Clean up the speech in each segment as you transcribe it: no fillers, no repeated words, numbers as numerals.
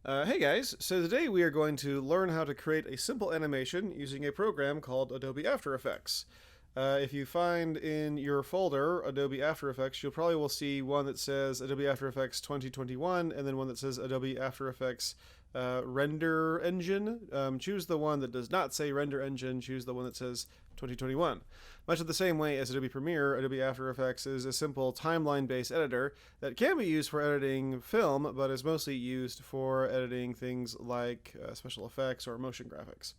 Hey guys, so today we are going to learn how to create a simple animation using a program called Adobe After Effects. If you find in your folder Adobe After Effects, you'll probably will see one that says Adobe After Effects 2021 and then one that says Adobe After Effects Render Engine. Choose the one that does not say Render Engine, choose the one that says 2021. Much of the same way as Adobe Premiere, Adobe After Effects is a simple timeline-based editor that can be used for editing film, but is mostly used for editing things like special effects or motion graphics.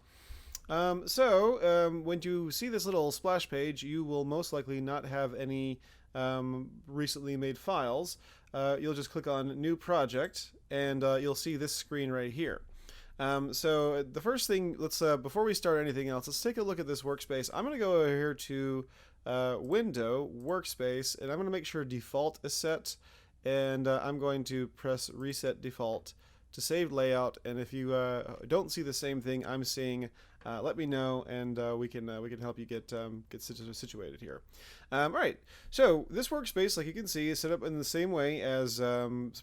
When you see this little splash page, you will most likely not have any recently made files. You'll just click on New Project, and you'll see this screen right here. So the first thing, let's before we start anything else, let's take a look at this workspace. I'm going to go over here to Window, Workspace, and I'm going to make sure Default is set, and I'm going to press Reset Default to save layout. And if you don't see the same thing I'm seeing, let me know, and we can help you get situated here. All right. So this workspace, like you can see, is set up in the same way as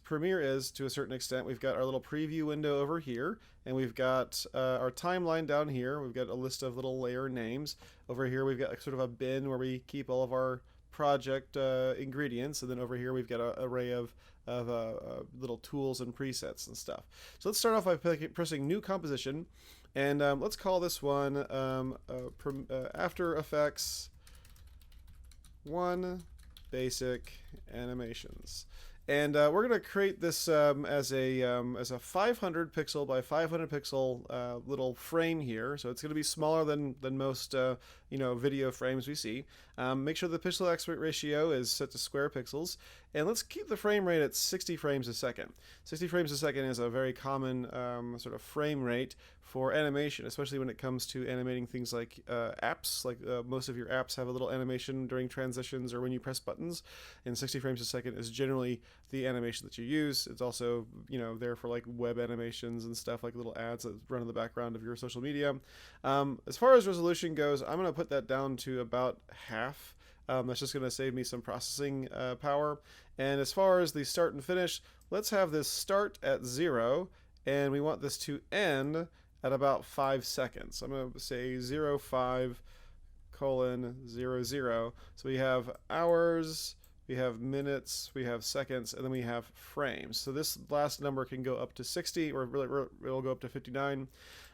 Premiere is to a certain extent. We've got our little preview window over here, and we've got our timeline down here. We've got a list of little layer names over here. We've got sort of a bin where we keep all of our project ingredients, and then over here we've got an array of little tools and presets and stuff. So let's start off by pressing New Composition, and let's call this one After Effects 1 Basic Animations. And we're going to create this as a 500 pixel by 500 pixel little frame here. So it's going to be smaller than most video frames we see. Make sure the pixel aspect ratio is set to square pixels, and let's keep the frame rate at 60 frames a second. 60 frames a second is a very common sort of frame rate for animation, especially when it comes to animating things like apps. Like most of your apps have a little animation during transitions or when you press buttons, and 60 frames a second is generally the animation that you use. It's also there for like web animations and stuff, like little ads that run in the background of your social media. As far as resolution goes, I'm going to put that down to about half. That's just going to save me some processing power. And as far as the start and finish, let's have this start at 0, and we want this to end at about 5 seconds. I'm going to say 05:00. So we have hours, we have minutes, we have seconds, and then we have frames. So this last number can go up to 60, or it'll go up to 59.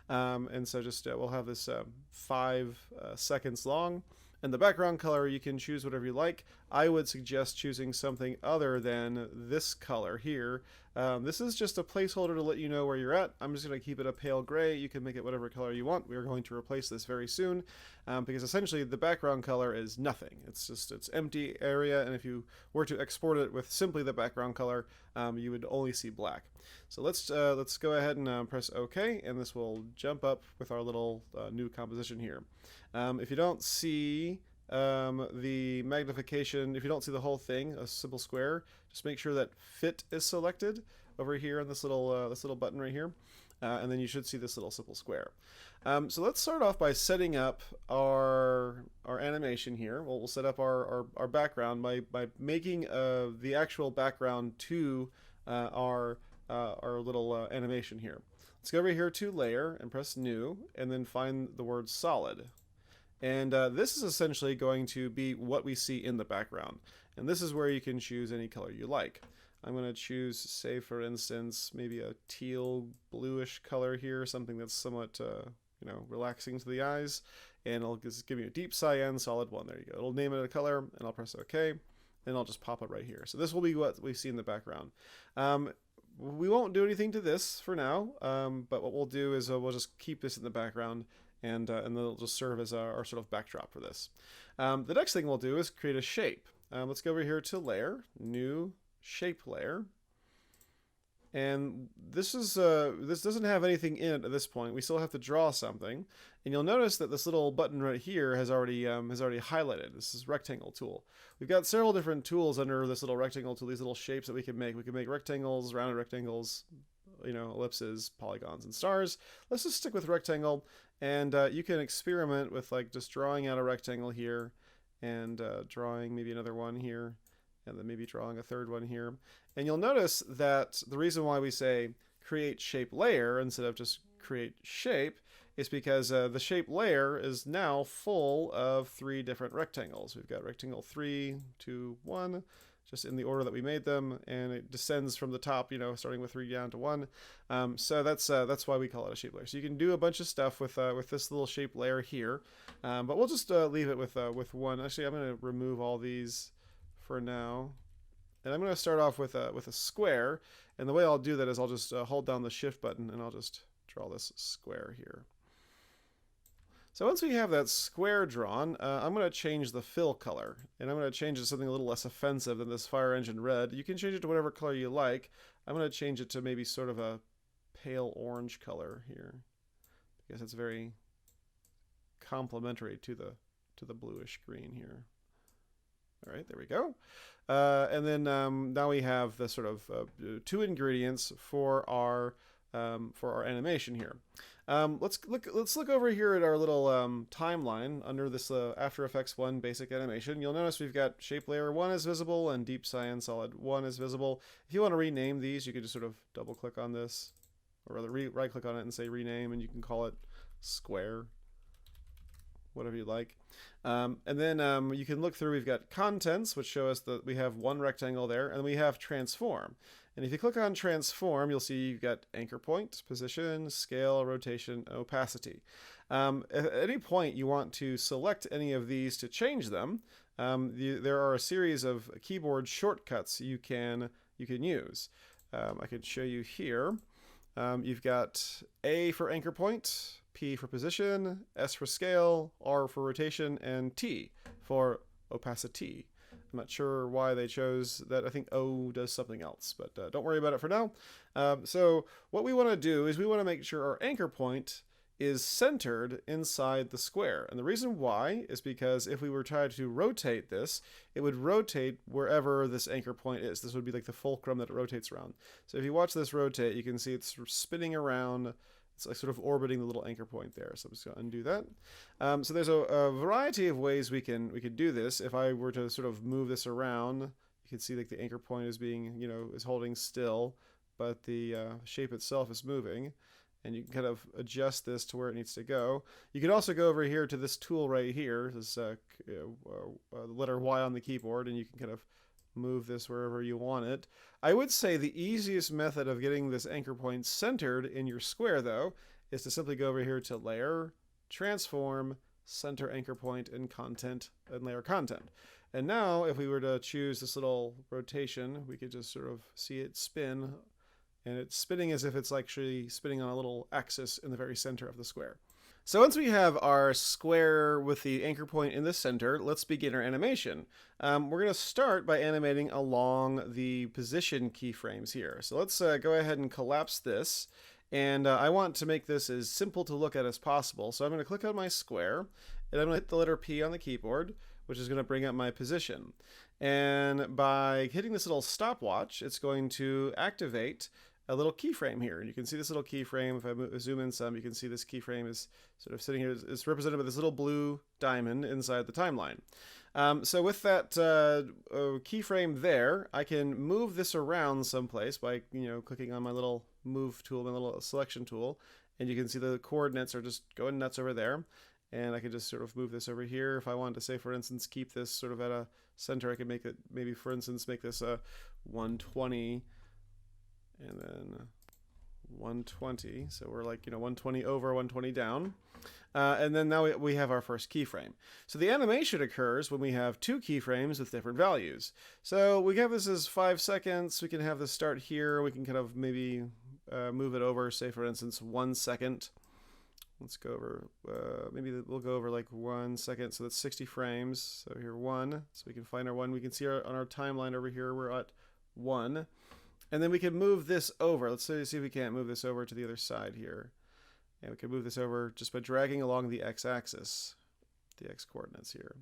And so just we'll have this 5 seconds long. And the background color, you can choose whatever you like. I would suggest choosing something other than this color here. This is just a placeholder to let you know where you're at. I'm just going to keep it a pale gray. You can make it whatever color you want. We are going to replace this very soon because essentially the background color is nothing. It's empty area, and if you were to export it with simply the background color, you would only see black. So let's go ahead and press OK, and this will jump up with our little new composition here. If you don't see the magnification, if you don't see the whole thing, a simple square, just make sure that Fit is selected over here on this little button right here, and then you should see this little simple square. So let's start off by setting up our animation here. We'll set up our background by making the actual background to our little animation here. Let's go over here to Layer and press New, and then find the word Solid. And this is essentially going to be what we see in the background. And this is where you can choose any color you like. I'm going to choose, say for instance, maybe a teal bluish color here, something that's somewhat relaxing to the eyes. And I'll just give you a deep cyan solid 1. There you go. It'll name it a color, and I'll press OK. And I'll just pop it right here. So this will be what we see in the background. We won't do anything to this for now, but what we'll do is we'll just keep this in the background, and then it'll just serve as our sort of backdrop for this. The next thing we'll do is create a shape. Let's go over here to Layer, New Shape Layer. And this doesn't have anything in it at this point. We still have to draw something, and you'll notice that this little button right here has already highlighted. This is Rectangle tool. We've got several different tools under this little rectangle tool. These little shapes that we can make. We can make rectangles, rounded rectangles, ellipses, polygons, and stars. Let's just stick with rectangle, and you can experiment with like just drawing out a rectangle here, and drawing maybe another one here, and then maybe drawing a third one here. And you'll notice that the reason why we say create shape layer instead of just create shape is because the shape layer is now full of 3 different rectangles. We've got rectangle 3, 2, 1, just in the order that we made them, and it descends from the top, starting with 3 down to 1. So that's why we call it a shape layer. So you can do a bunch of stuff with this little shape layer here, but we'll just leave it with 1. Actually, I'm going to remove all these for now, and I'm going to start off with a square. And the way I'll do that is I'll just hold down the Shift button, and I'll just draw this square here. So once we have that square drawn, I'm going to change the fill color, and I'm going to change it to something a little less offensive than this fire engine red. You can change it to whatever color you like. I'm going to change it to maybe sort of a pale orange color here, because it's very complementary to the bluish green here. All right, there we go. And then now we have the sort of 2 ingredients for our animation here. Let's look over here at our little timeline under this After Effects 1 basic animation. You'll notice we've got shape layer 1 is visible and deep cyan solid 1 is visible. If you want to rename these, you can just sort of double click on this, or rather right click on it and say rename, and you can call it square, whatever you like. And then you can look through, we've got contents, which show us that we have 1 rectangle there, and we have transform. And if you click on transform, you'll see you've got anchor point, position, scale, rotation, opacity. At any point you want to select any of these to change them, there are a series of keyboard shortcuts you can use. I can show you here. You've got A for anchor point, P for position, S for scale, R for rotation, and T for opacity. I'm not sure why they chose that. I think O does something else, but don't worry about it for now. So what we want to do is we want to make sure our anchor point is centered inside the square. And the reason why is because if we were trying to rotate this, it would rotate wherever this anchor point is. This would be like the fulcrum that it rotates around. So if you watch this rotate, you can see it's spinning around. It's like sort of orbiting the little anchor point there. So I'm just going to undo that. So there's a variety of ways we could do this. If I were to sort of move this around, you can see like the anchor point is being, is holding still, but the shape itself is moving. And you can kind of adjust this to where it needs to go. You can also go over here to this tool right here, this the letter Y on the keyboard, and you can kind of move this wherever you want it. I would say the easiest method of getting this anchor point centered in your square, though, is to simply go over here to Layer, Transform, Center Anchor Point, and Content, and Layer Content. And now, if we were to choose this little rotation, we could just sort of see it spin, and it's spinning as if it's actually spinning on a little axis in the very center of the square. So once we have our square with the anchor point in the center, let's begin our animation. We're going to start by animating along the position keyframes here. So let's go ahead and collapse this. And I want to make this as simple to look at as possible. So I'm going to click on my square, and I'm going to hit the letter P on the keyboard, which is going to bring up my position. And by hitting this little stopwatch, it's going to activate a little keyframe here. And you can see this little keyframe. If I zoom in some, you can see this keyframe is sort of sitting here. It's represented by this little blue diamond inside the timeline. So with that keyframe there, I can move this around someplace by clicking on my little move tool, my little selection tool, and you can see the coordinates are just going nuts over there. And I can just sort of move this over here. If I wanted to say, for instance, keep this sort of at a center, I could make it maybe, for instance, make this a 120. And then 120, so we're like 120 over, 120 down, and then now we have our first keyframe. So the animation occurs when we have 2 keyframes with different values. So we have this as 5 seconds. We can have this start here. We can kind of maybe move it over, say for instance 1 second. Let's go over, maybe we'll go over like 1 second. So that's 60 frames. So here 1. So we can find our 1. We can see on our timeline over here we're at 1. And then we can move this over. Let's see if we can't move this over to the other side here. And we can move this over just by dragging along the x-axis, the x-coordinates here.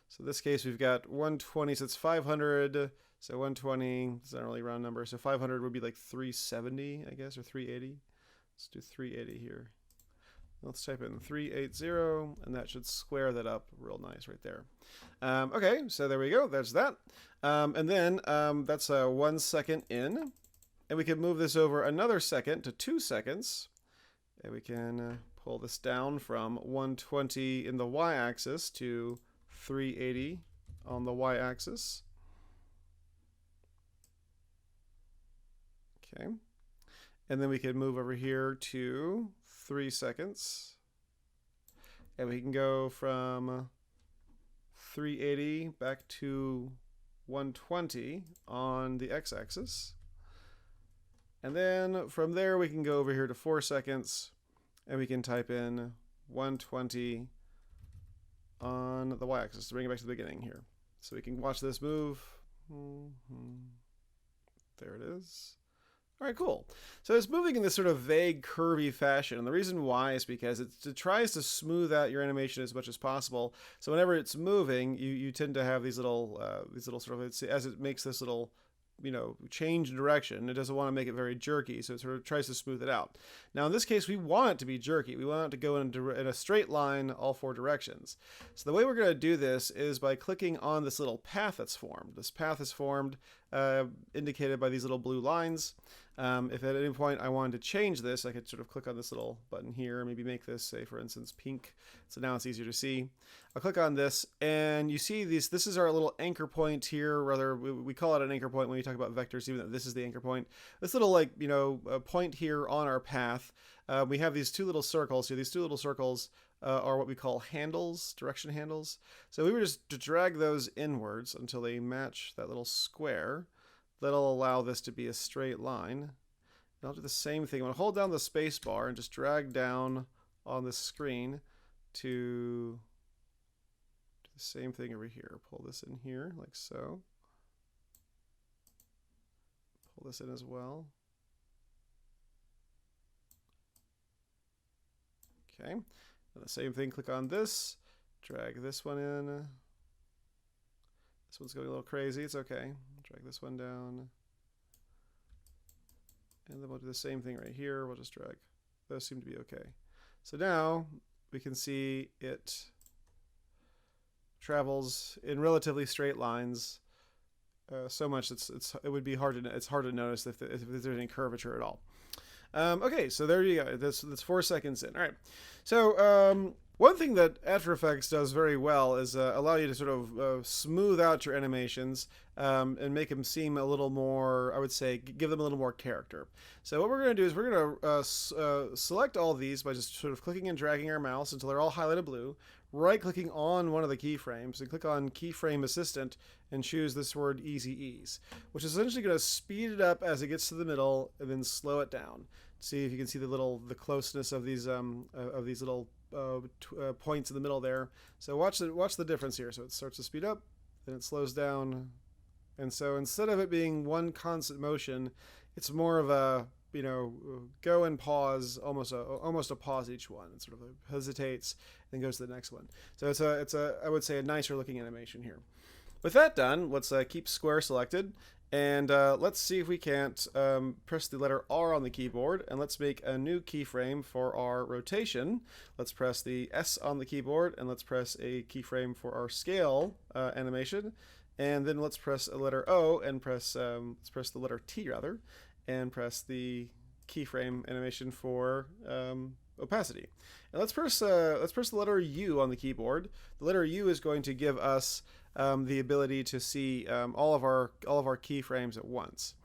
So in this case, we've got 120, so it's 500. So 120, it's not really a round number. So 500 would be like 370, I guess, or 380. Let's do 380 here. Let's type in 380, and that should square that up real nice right there. Okay, so there we go. There's that. And then that's 1 second in. and we can move this over another second to 2 seconds. And we can pull this down from 120 in the y-axis to 380 on the y-axis. Okay. And then we can move over here to 3 seconds. And we can go from 380 back to 120 on the x-axis. And then from there we can go over here to 4 seconds and we can type in 120 on the y-axis to bring it back to the beginning here. So we can watch this move. There it is. All right, cool. So it's moving in this sort of vague, curvy fashion. And the reason why is because it tries to smooth out your animation as much as possible. So whenever it's moving, you tend to have these little sort of, as it makes this little, change direction, it doesn't want to make it very jerky, so it sort of tries to smooth it out. Now in this case, we want it to be jerky. We want it to go in a straight line all 4 directions. So the way we're going to do this is by clicking on this little path that's formed. This path is formed, indicated by these little blue lines. If at any point I wanted to change this, I could sort of click on this little button here, maybe make this, say for instance, pink, so now it's easier to see. I'll click on this, and you see this is our little anchor point here. Rather, we call it an anchor point when we talk about vectors, even though this is the anchor point. This little point here on our path, we have these 2 little circles here. These 2 little circles are what we call handles, direction handles. So we were just to drag those inwards until they match that little square. That'll allow this to be a straight line. And I'll do the same thing. I'm going to hold down the space bar and just drag down on the screen to do the same thing over here. Pull this in here like so. Pull this in as well. Okay. And the same thing, click on this, drag this one in. This one's going a little crazy. It's okay. Drag this one down. And then we'll do the same thing right here. We'll just drag. Those seem to be okay. So now we can see it travels in relatively straight lines so much it would be hard to notice if there's any curvature at all. Okay, so there you go. That's 4 seconds in. All right. So one thing that After Effects does very well is allow you to sort of smooth out your animations and make them seem a little more, I would say, give them a little more character. So what we're going to do is we're going to select all of these by just sort of clicking and dragging our mouse until they're all highlighted blue, right-clicking on one of the keyframes, and click on Keyframe Assistant and choose this word Easy Ease, which is essentially going to speed it up as it gets to the middle and then slow it down. See if you can see the closeness of these little points in the middle there. So watch the difference here. So it starts to speed up, then it slows down, and so instead of it being one constant motion, it's more of a go and pause, almost a pause each one. It sort of hesitates, then goes to the next one. So it's a I would say a nicer looking animation here. With that done, let's keep square selected. And let's see if we can't press the letter R on the keyboard, and let's make a new keyframe for our rotation. Let's press the S on the keyboard, and let's press a keyframe for our scale animation. And then let's press a letter O and let's press the letter T rather, and press the keyframe animation for opacity. And let's press the letter U on the keyboard. The letter U is going to give us the ability to see all of our keyframes at once.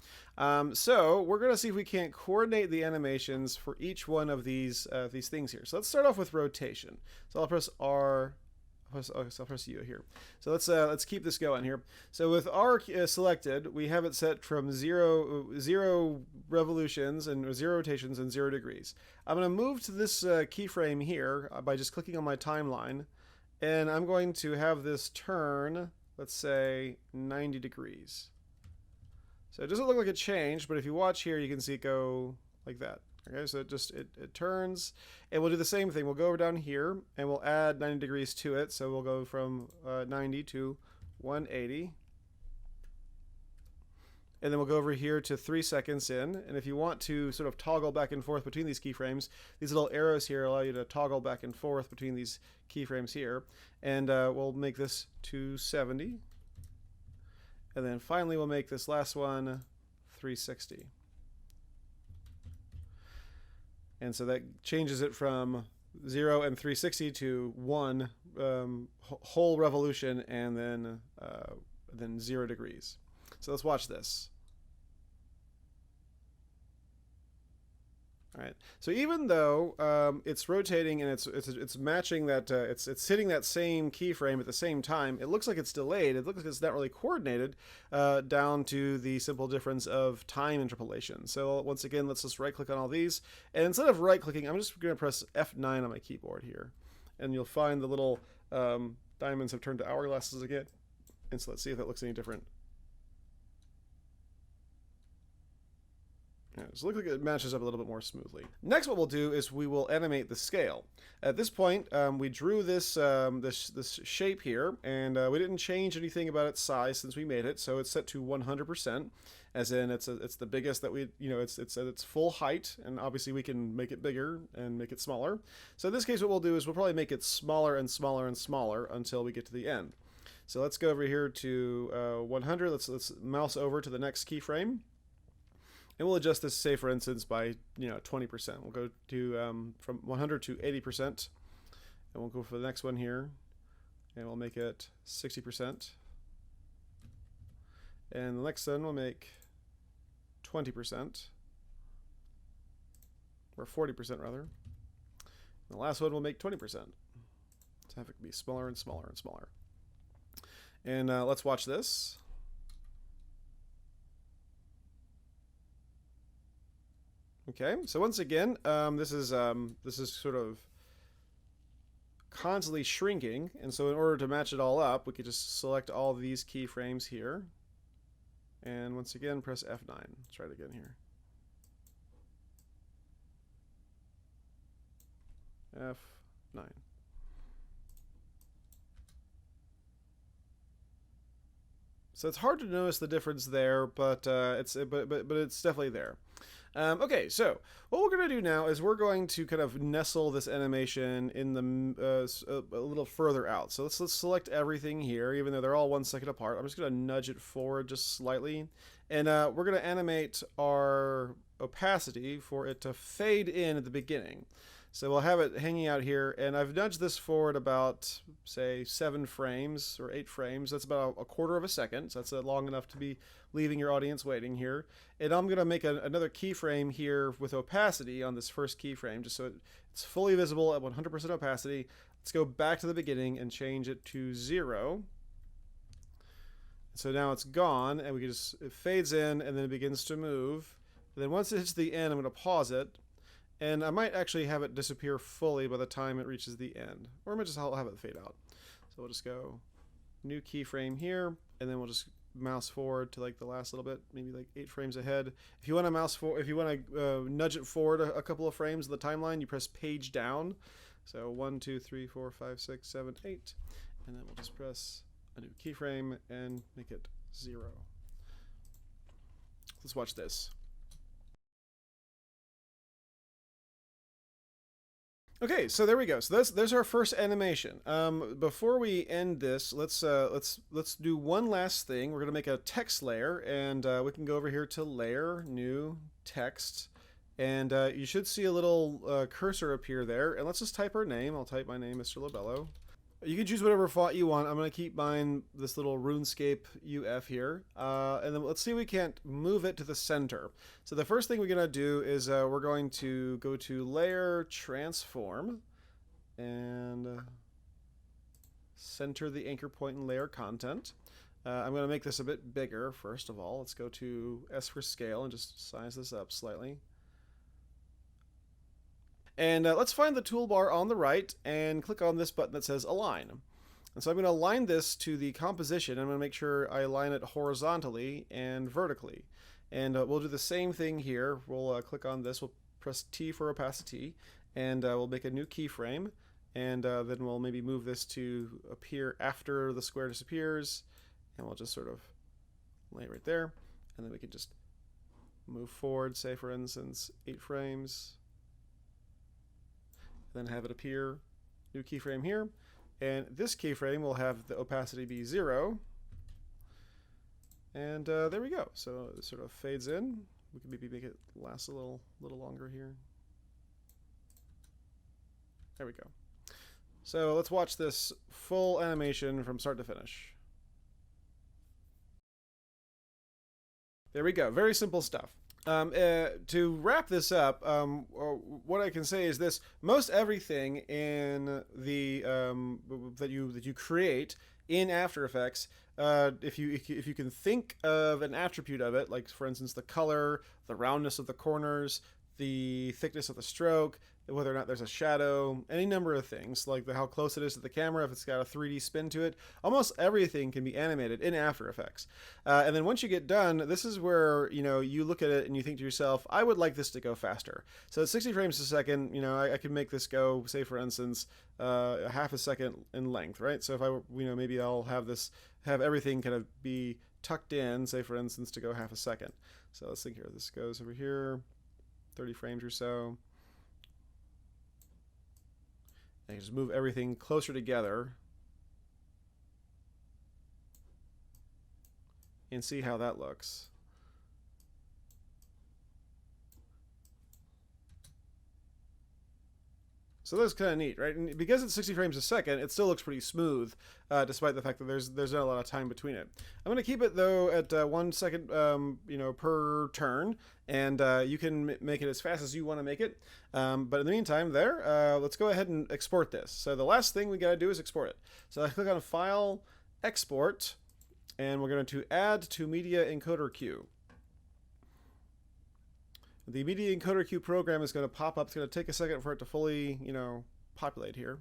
So we're going to see if we can't coordinate the animations for each one of these things here. So let's start off with rotation. So I'll press R. I'll press U here. So let's keep this going here. So with R selected, we have it set from zero revolutions and 0 rotations and 0 degrees. I'm going to move to this keyframe here by just clicking on my timeline, and I'm going to have this turn, let's say 90 degrees. So it doesn't look like it changed, but if you watch here, you can see it go like that. Okay, so it turns, and we'll do the same thing. We'll go over down here, and we'll add 90 degrees to it. So we'll go from 90 to 180. And then we'll go over here to 3 seconds in. And if you want to sort of toggle back and forth between these keyframes, these little arrows here allow you to toggle back and forth between these keyframes here. And we'll make this 270. And then finally, we'll make this last one 360. And so that changes it from 0 and 360 to 1 whole revolution, and then 0 degrees. So let's watch this. All right. So even though it's rotating and it's matching that it's hitting that same keyframe at the same time, it looks like it's delayed. It looks like it's not really coordinated down to the simple difference of time interpolation. So once again, let's just right-click on all these, and instead of right-clicking, I'm just going to press F9 on my keyboard here, and you'll find the little diamonds have turned to hourglasses again. And so let's see if that looks any different. Yeah, so it looks like it matches up a little bit more smoothly. Next, what we'll do is we will animate the scale. At this point, we drew this this shape here, and we didn't change anything about its size since we made it. So it's set to 100%, as in it's the biggest that we, it's at its full height, and obviously we can make it bigger and make it smaller. So in this case, what we'll do is we'll probably make it smaller and smaller and smaller until we get to the end. So let's go over here to 100. Let's mouse over to the next keyframe. And we'll adjust this, say for instance, by 20%. We'll go to from 100 to 80%, and we'll go for the next one here, and we'll make it 60%. And the next one we'll make 20%, or 40% rather. And the last one we'll make 20%. So have it be smaller and smaller and smaller. And let's watch this. Okay, so once again, this is sort of constantly shrinking, and so in order to match it all up, we could just select all of these keyframes here, and once again press F9. Let's try it again here. F9. So it's hard to notice the difference there, but it's definitely there. Okay, so what we're going to do now is we're going to kind of nestle this animation in the a little further out. So let's select everything here, even though they're all 1 second apart. I'm just going to nudge it forward just slightly, and we're going to animate our opacity for it to fade in at the beginning. So we'll have it hanging out here, and I've nudged this forward about, say, 7 frames or 8 frames. That's about a quarter of a second, so that's long enough to be leaving your audience waiting here. And I'm going to make another keyframe here with opacity on this first keyframe, just so it's fully visible at 100% opacity. Let's go back to the beginning and change it to 0. So now it's gone, and it fades in, and then it begins to move. And then once it hits the end, I'm going to pause it. And I might actually have it disappear fully by the time it reaches the end. Or I might just have it fade out. So we'll just go new keyframe here, and then we'll just mouse forward to like the last little bit, maybe like 8 frames ahead. If you want to nudge it forward a couple of frames in the timeline, you press page down. So 1, 2, 3, 4, 5, 6, 7, 8. And then we'll just press a new keyframe and make it 0. Let's watch this. Okay, so there we go. So there's our first animation. Before we end this, let's do one last thing. We're gonna make a text layer, and we can go over here to Layer, New, Text, and you should see a little cursor appear there. And let's just type our name. I'll type my name, Mr. Lobello. You can choose whatever font you want. I'm going to keep mine this little RuneScape UF here. And then let's see if we can't move it to the center. So the first thing we're going to do is we're going to go to Layer, Transform, and center the anchor point in layer content. I'm going to make this a bit bigger first of all. Let's go to S for scale and just size this up slightly. And let's find the toolbar on the right and click on this button that says Align. And so I'm going to align this to the composition. I'm going to make sure I align it horizontally and vertically. And we'll do the same thing here. We'll click on this. We'll press T for opacity, and we'll make a new keyframe. And then we'll maybe move this to appear after the square disappears. And we'll just sort of lay it right there. And then we can just move forward, say for instance, 8 frames. Then have it appear, new keyframe here, and this keyframe will have the opacity be 0, and there we go. So it sort of fades in. We can maybe make it last a little longer here. There we go. So let's watch this full animation from start to finish. There we go. Very simple stuff. To wrap this up, what I can say is this: most everything in the that you create in After Effects, if you can think of an attribute of it, like for instance the color, the roundness of the corners, the thickness of the stroke, whether or not there's a shadow, any number of things, like how close it is to the camera, if it's got a 3D spin to it, almost everything can be animated in After Effects. And then once you get done, this is where, you look at it and you think to yourself, I would like this to go faster. So at 60 frames a second, I can make this go, say for instance, a half a second in length, right? So if I, maybe I'll have everything kind of be tucked in, say for instance, to go half a second. So let's think here. This goes over here, 30 frames or so. And just move everything closer together and see how that looks. So that's kind of neat, right? And because it's 60 frames a second, it still looks pretty smooth, despite the fact that there's not a lot of time between it. I'm going to keep it though at 1 second, per turn, and you can make it as fast as you want to make it. But in the meantime, let's go ahead and export this. So the last thing we got to do is export it. So I click on File, Export, and we're going to add to Media Encoder Queue. The Media Encoder Queue program is going to pop up. It's going to take a second for it to fully, populate here.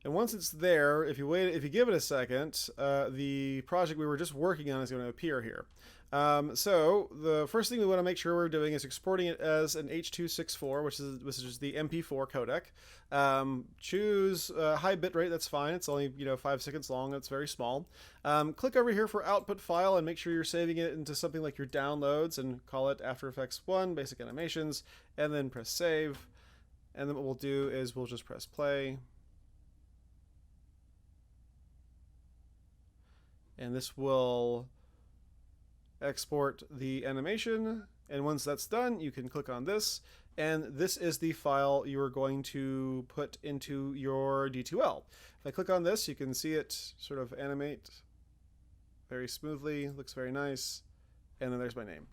And once it's there, if you give it a second, the project we were just working on is going to appear here. So the first thing we want to make sure we're doing is exporting it as an H.264, which is the MP4 codec. Choose high bitrate. That's fine. It's only 5 seconds long. It's very small. Click over here for output file and make sure you're saving it into something like your downloads and call it After Effects 1 Basic Animations, and then press save. And then what we'll do is we'll just press play. And this will export the animation, and once that's done you can click on this, and this is the file you are going to put into your D2L. If I click on this, you can see it sort of animate very smoothly, looks very nice, and then there's my name.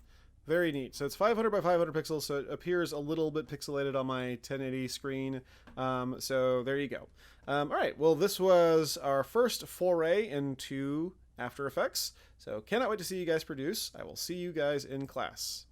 Very neat. So it's 500 by 500 pixels, so it appears a little bit pixelated on my 1080 screen. So there you go. All right, well, this was our first foray into After Effects. So cannot wait to see you guys produce. I will see you guys in class.